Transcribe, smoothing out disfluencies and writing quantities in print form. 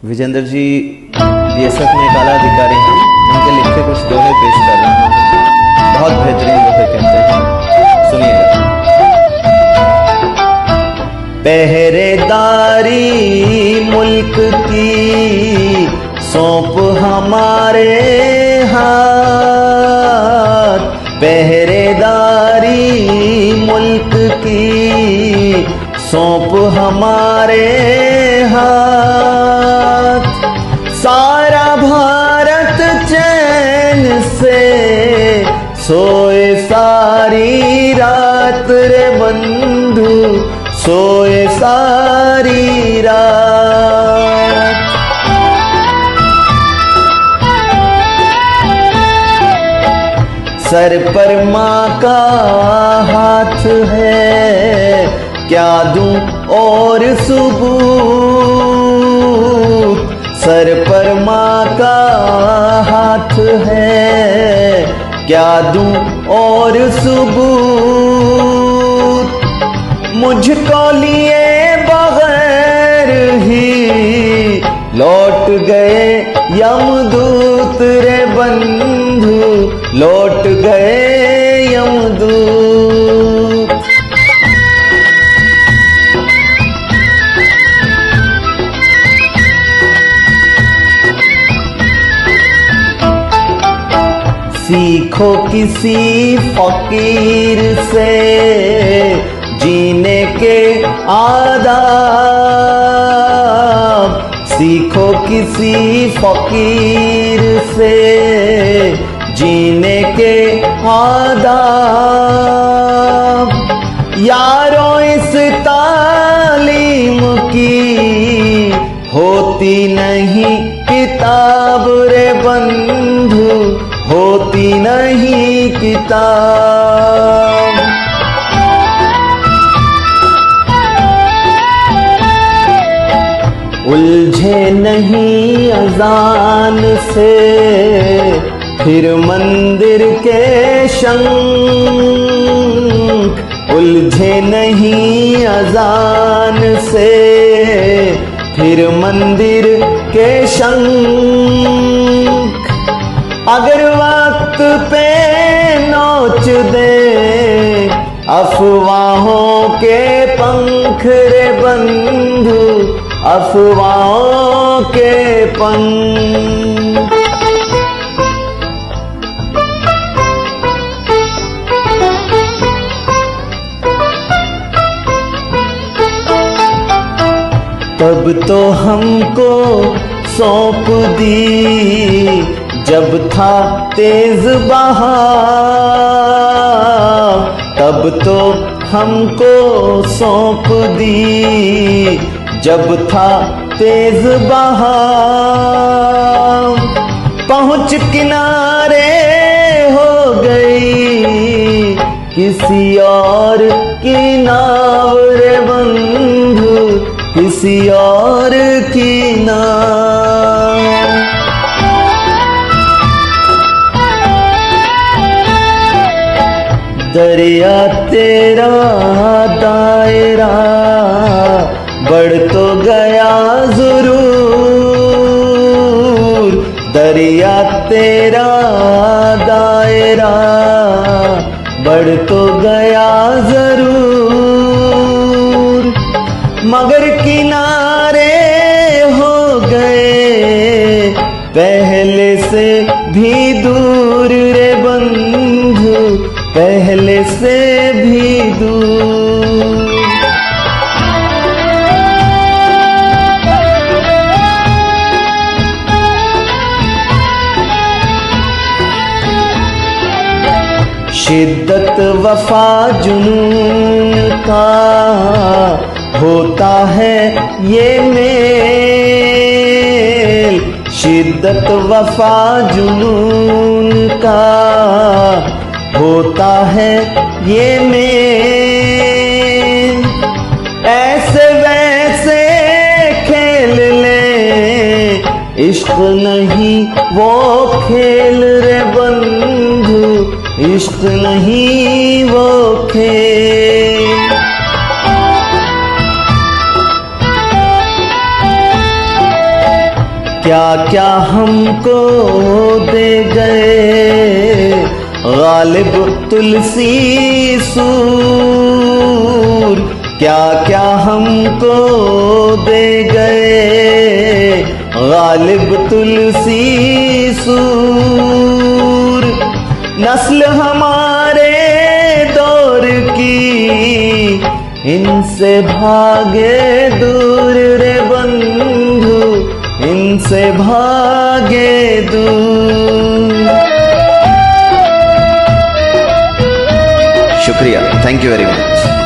विजेंद्र जी BSF में काला अधिकारी हैं, उनके लिखे कुछ दोहे पेश कर रहा हूँ। बहुत बेहतरीन दोहे कहते हैं, सुनिएगा। पहरेदारी मुल्क की सौंप हमारे हाथ, पहरेदारी मुल्क की सौंप हमारे हाथ। सारा भारत चैन से सोए सारी रात रे बंधु, सोए सारी रात। सर पर माँ का हाथ है, क्या दूं और सबूत। सर पर माँ का हाथ है, क्या दूं और सबूत। मुझको लिए बगैर ही लौट गए यमदूत रे बंधु, लौट गए यमदूत। सीखो किसी फकीर से जीने के आदाब, सीखो किसी फकीर से जीने के आदाब। यारों इस तालीम की होती नहीं किताब रे बंधु, होती नहीं किताब। उलझे नहीं अजान से फिर मंदिर के शंख, उलझे नहीं अजान से फिर मंदिर के शंख। अगर वक्त पे नोच दे अफवाहों के पंख रे बंधु, अफवाहों के पंख। तब तो हमको सौंप दी जब था तेज बहाव, तब तो हमको सौंप दी जब था तेज बहाव। पहुंच किनारे हो गई किसी और की नाव रे बंधु, किसी और की नाव। दरिया तेरा दायरा बढ़ तो गया जरूर, दरिया तेरा दायरा बढ़ तो गया जरूर। मगर किनारे हो गए पहले से भी दूर रे बंधु, पहले से भी दूर। शिद्दत वफा जुनून का होता है ये मेल, शिद्दत वफा जुनून का होता है ये मेल। ऐसे वैसे खेल ले इश्क नहीं वो खेल रे बंधु, इश्क नहीं वो खेल। क्या क्या हमको दे गए गालिब तुलसी सूर, क्या क्या हमको दे गए गालिब तुलसी सूर। नस्ल हमारे दौर की इनसे भागे दूर रे बंधु, इनसे भागे दूर। शुक्रिया, थैंक यू वेरी मच।